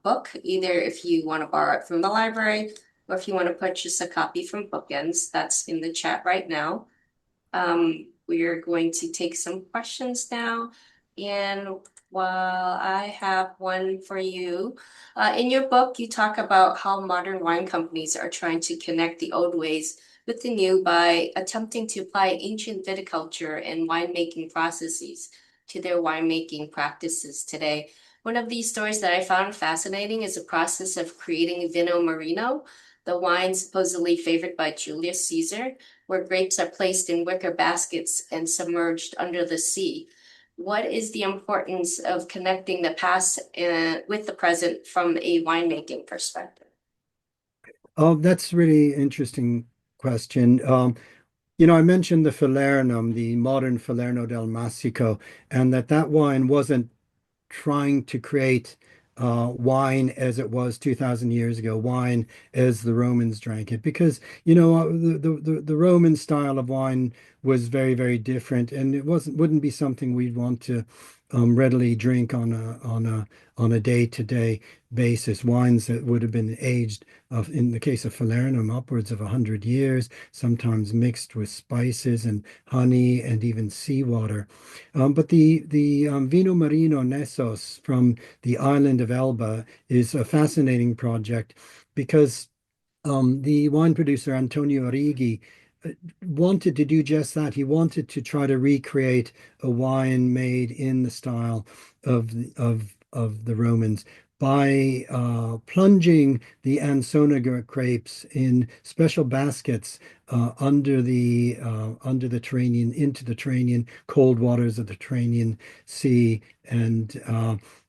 book, either if you want to borrow it from the library or if you want to purchase a copy from Bookends. That's in the chat right now. We are going to take some questions now. And while I have one for you, in your book, you talk about how modern wine companies are trying to connect the old ways with the new by attempting to apply ancient viticulture and winemaking processes to their winemaking practices today. One of these stories that I found fascinating is the process of creating Vino Marino, the wine supposedly favored by Julius Caesar, where grapes are placed in wicker baskets and submerged under the sea. What is the importance of connecting the past with the present from a winemaking perspective? Oh, that's really interesting question. I mentioned the Falernum, the modern Falerno del Masico, and that wine wasn't trying to create wine as it was 2,000 years ago, wine as the Romans drank it, because the Roman style of wine was very, very different, and it wouldn't be something we'd want to readily drink on a day-to-day basis. Wines that would have been aged, in the case of Falernum, upwards of 100 years, sometimes mixed with spices and honey and even seawater. But the Vino Marino Nessos from the island of Elba is a fascinating project because the wine producer Antonio Righi uh, wanted to do just that. He wanted to try to recreate a wine made in the style of the Romans by plunging the Ansona grapes in special baskets under the Tyrrhenian into the Tyrrhenian cold waters of the Tyrrhenian Sea, and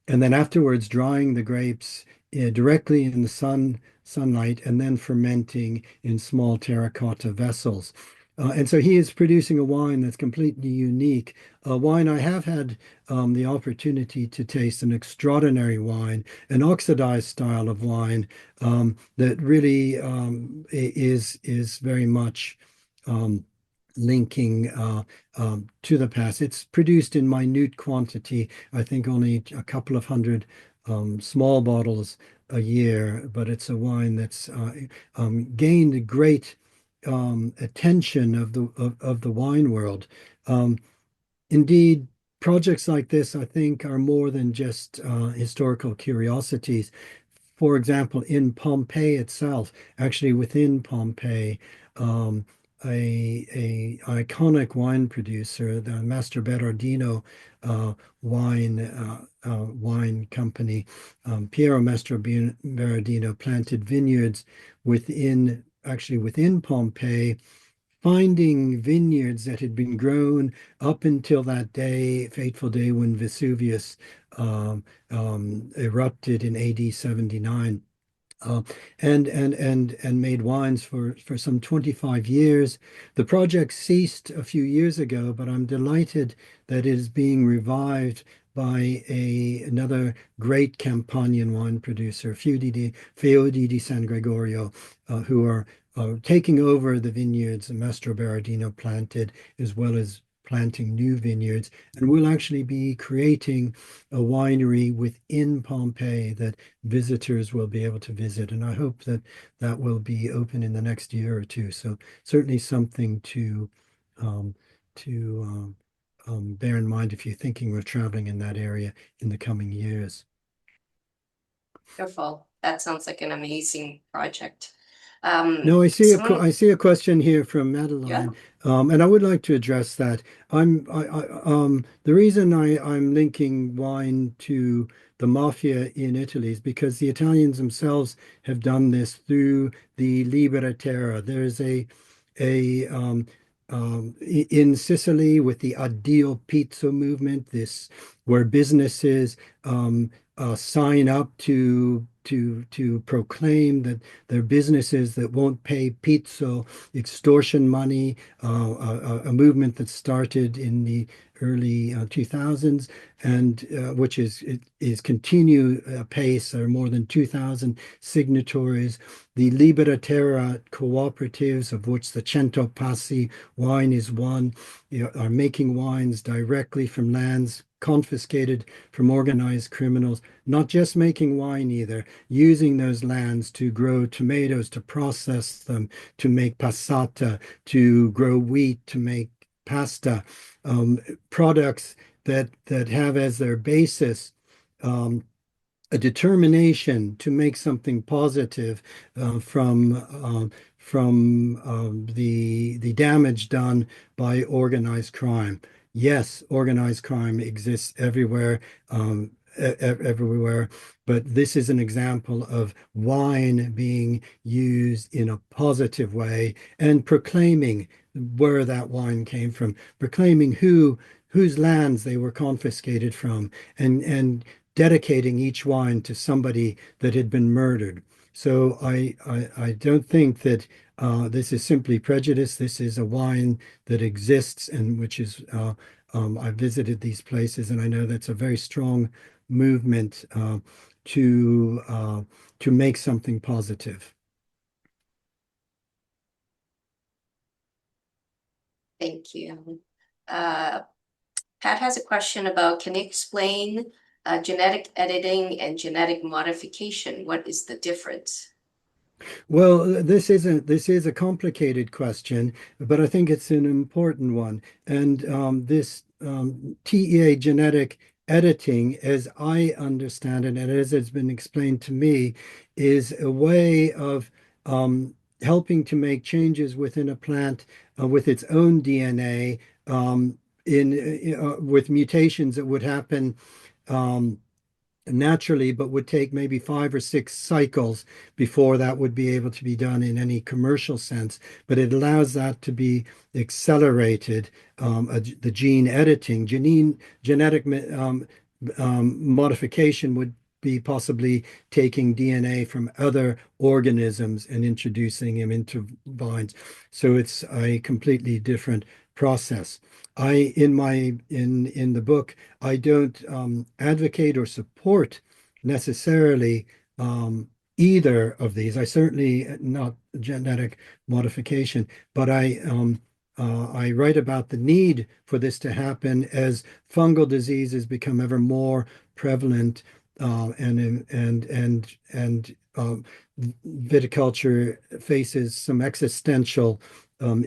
then afterwards drying the grapes directly in the sunlight, and then fermenting in small terracotta vessels. And so he is producing a wine that's completely unique. A wine I have had the opportunity to taste, an extraordinary wine, an oxidized style of wine that really is very much um, linking to the past. It's produced in minute quantity, I think only a couple of hundred small bottles a year, but it's a wine that's gained a great attention of the wine world. Um, Indeed, projects like this, I think, are more than just historical curiosities. For example, in Pompeii itself, actually within Pompeii, um, a iconic wine producer, the Master Berardino wine company, Piero Mastro Berardino, planted vineyards within Pompeii, finding vineyards that had been grown up until that day, fateful day when Vesuvius erupted in AD 79, uh, and made wines for some 25 years. The project ceased a few years ago, but I'm delighted that it is being revived by another great Campanian wine producer, Feodi di San Gregorio, who are taking over the vineyards Mastro Berardino planted, as well as planting new vineyards, and we'll actually be creating a winery within Pompeii that visitors will be able to visit. And I hope that that will be open in the next year or two. So certainly something um, to bear in mind if you're thinking of traveling in that area in the coming years. Wonderful. That sounds like an amazing project. No, Someone, I see a question here from yeah, Madeline, and I would like to address that. The reason I'm linking wine to the mafia in Italy is because the Italians themselves have done this through the Libera Terra. There's in Sicily with the Addio Pizzo movement, this where businesses sign up to to proclaim that they're businesses that won't pay pizzo, extortion money, a movement that started in the early 2000s, and which is continue pace. There are more than 2,000 signatories. The Libera Terra cooperatives, of which the Cento Passi wine is one, are making wines directly from lands confiscated from organized criminals, not just making wine either, using those lands to grow tomatoes, to process them, to make passata, to grow wheat, to make pasta, products that have as their basis um, a determination to make something positive from the damage done by organized crime. Yes, organized crime exists everywhere, everywhere, but this is an example of wine being used in a positive way and proclaiming where that wine came from, proclaiming whose lands they were confiscated from, and dedicating each wine to somebody that had been murdered. So I don't think that this is simply prejudice. This is a wine that exists and which is, I've visited these places and I know that's a very strong movement to, uh, to make something positive. Thank you. Uh, Pat has a question about, can you explain genetic editing and genetic modification? What is the difference? Well, this is a complicated question, but I think it's an important one. And this TEA genetic editing, as I understand it, and as it's been explained to me, is a way of helping to make changes within a plant with its own DNA in with mutations that would happen. Um, naturally, but would take maybe 5 or 6 cycles before that would be able to be done in any commercial sense. But it allows that to be accelerated. The gene editing, genetic modification would be possibly taking DNA from other organisms and introducing them into vines. So it's a completely different process. In the book, I don't advocate or support necessarily either of these. I certainly not genetic modification, but I write about the need for this to happen as fungal diseases become ever more prevalent, and viticulture faces some existential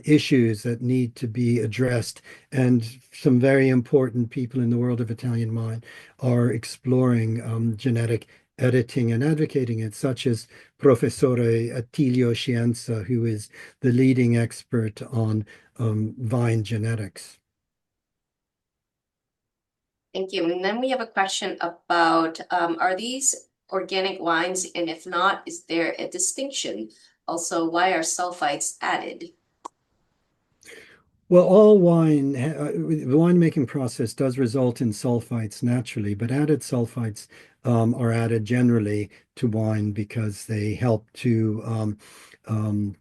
issues that need to be addressed. And some very important people in the world of Italian wine are exploring genetic editing and advocating it, such as Professore Attilio Scienza, who is the leading expert on vine genetics. Thank you. And then we have a question about, are these organic wines? And if not, is there a distinction? Also, why are sulfites added? Well, all wine, the winemaking process does result in sulfites naturally, but added sulfites are added generally to wine because they help to um,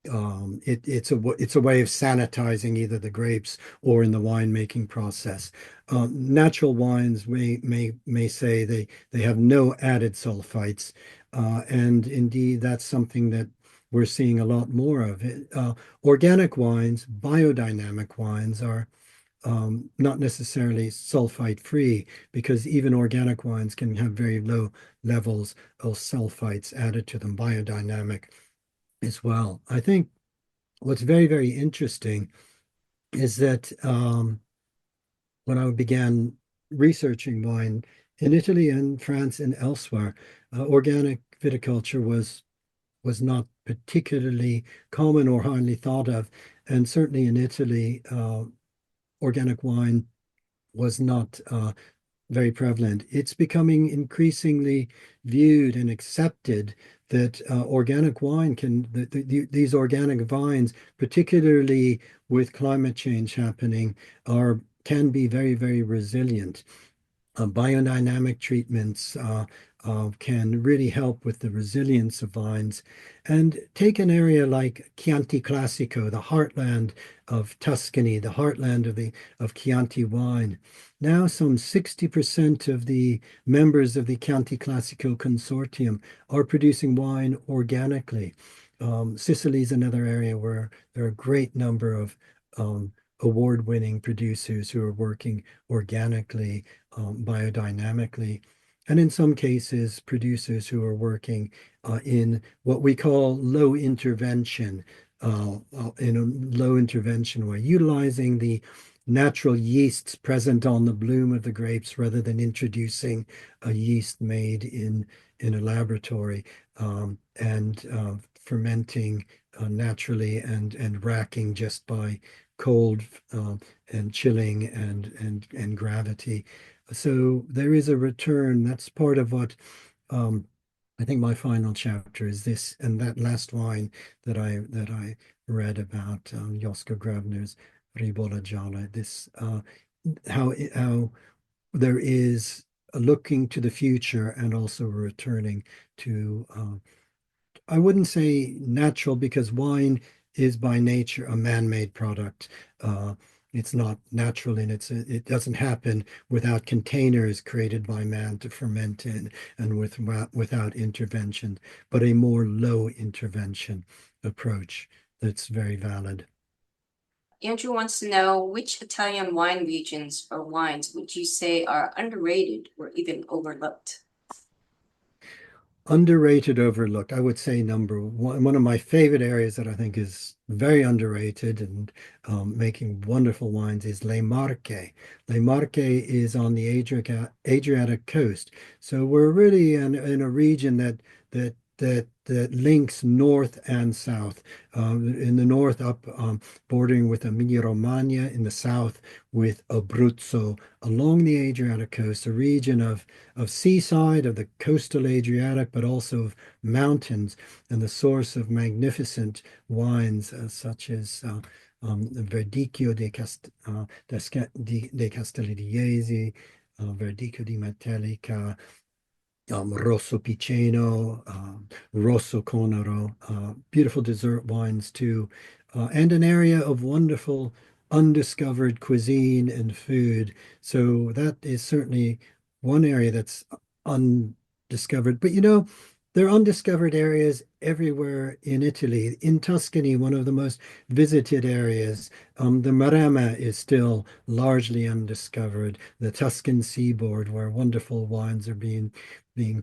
it's a way of sanitizing either the grapes or in the winemaking process. Natural wines may say they have no added sulfites, and indeed that's something that we're seeing a lot more of. Organic wines, biodynamic wines are not necessarily sulfite free because even organic wines can have very low levels of sulfites added to them, biodynamic as well. I think what's very, very interesting is that when I began researching wine in Italy and France and elsewhere, organic viticulture was not particularly common or hardly thought of. And certainly in Italy, organic wine was not very prevalent. It's becoming increasingly viewed and accepted that organic wine these organic vines, particularly with climate change happening, can be very, very resilient. Biodynamic treatments can really help with the resilience of vines. And take an area like Chianti Classico, the heartland of Tuscany, the heartland of Chianti wine. Now, some 60% of the members of the Chianti Classico consortium are producing wine organically. Sicily is another area where there are a great number of award-winning producers who are working organically, biodynamically, and in some cases, producers who are working in what we call low intervention, in a low intervention way, utilizing the natural yeasts present on the bloom of the grapes rather than introducing a yeast made in a laboratory, and fermenting naturally and racking just by cold and chilling and gravity. So there is a return. That's part of what I think my final chapter is this and that last line that I read about Josko Gravner's Ribola Jala. This how there is a looking to the future and also returning to I wouldn't say natural because wine is by nature a man-made product. Uh, it's not natural in it doesn't happen without containers created by man to ferment in and without intervention, but a more low intervention approach that's very valid. Andrew wants to know which Italian wine regions or wines would you say are underrated or even overlooked? Underrated, overlooked. I would say number one of my favorite areas that I think is very underrated and making wonderful wines is Le Marche. Le Marche is on the Adriatic coast. So we're really in a region that links north and south. In the north, up bordering with Emilia-Romagna, in the south with Abruzzo, along the Adriatic coast, a region of seaside, of the coastal Adriatic, but also of mountains, and the source of magnificent wines such as Verdicchio de Castelli di Jesi, Verdicchio di Metellica, Rosso Piceno, Rosso Conero, beautiful dessert wines too, and an area of wonderful undiscovered cuisine and food. So that is certainly one area that's undiscovered. But there are undiscovered areas everywhere in Italy. In Tuscany, one of the most visited areas, the Maremma is still largely undiscovered. The Tuscan seaboard, where wonderful wines are being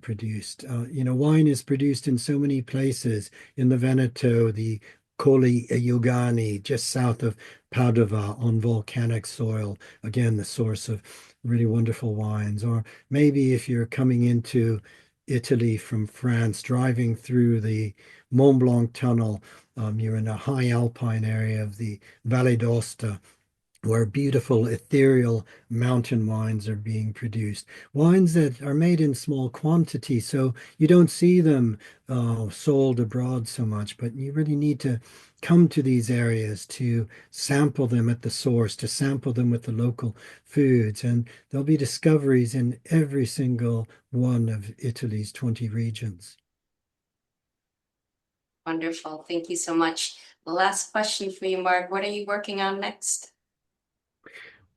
produced. Wine is produced in so many places in the Veneto, the Colli Euganei, just south of Padova on volcanic soil. Again, the source of really wonderful wines. Or maybe if you're coming into Italy from France, driving through the Mont Blanc tunnel, you're in a high alpine area of the Valle d'Aosta, where beautiful ethereal mountain wines are being produced. Wines that are made in small quantity, so you don't see them sold abroad so much, but you really need to come to these areas to sample them at the source, to sample them with the local foods. And there'll be discoveries in every single one of Italy's 20 regions. Wonderful. Thank you so much. Last question for you, Mark. What are you working on next?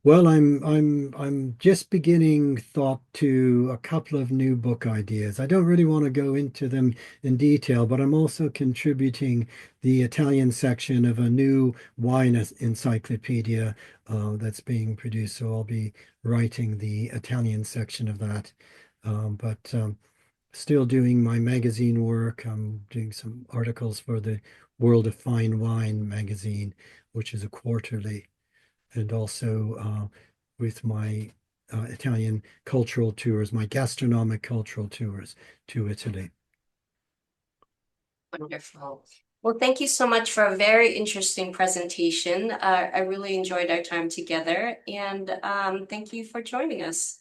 Well, I'm just beginning thought to a couple of new book ideas. I don't really want to go into them in detail, but I'm also contributing the Italian section of a new wine encyclopedia that's being produced. So I'll be writing the Italian section of that. But still doing my magazine work. I'm doing some articles for the World of Fine Wine magazine, which is a quarterly, and also with my Italian cultural tours, my gastronomic cultural tours to Italy. Wonderful. Well, thank you so much for a very interesting presentation. I really enjoyed our time together, and thank you for joining us.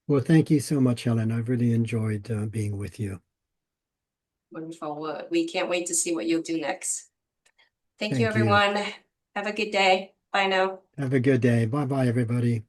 Well, thank you so much, Helen. I've really enjoyed being with you. Wonderful. We can't wait to see what you'll do next. Thank you, Thank you. everyone. Have a good day. Bye now. Have a good day. Bye bye, everybody.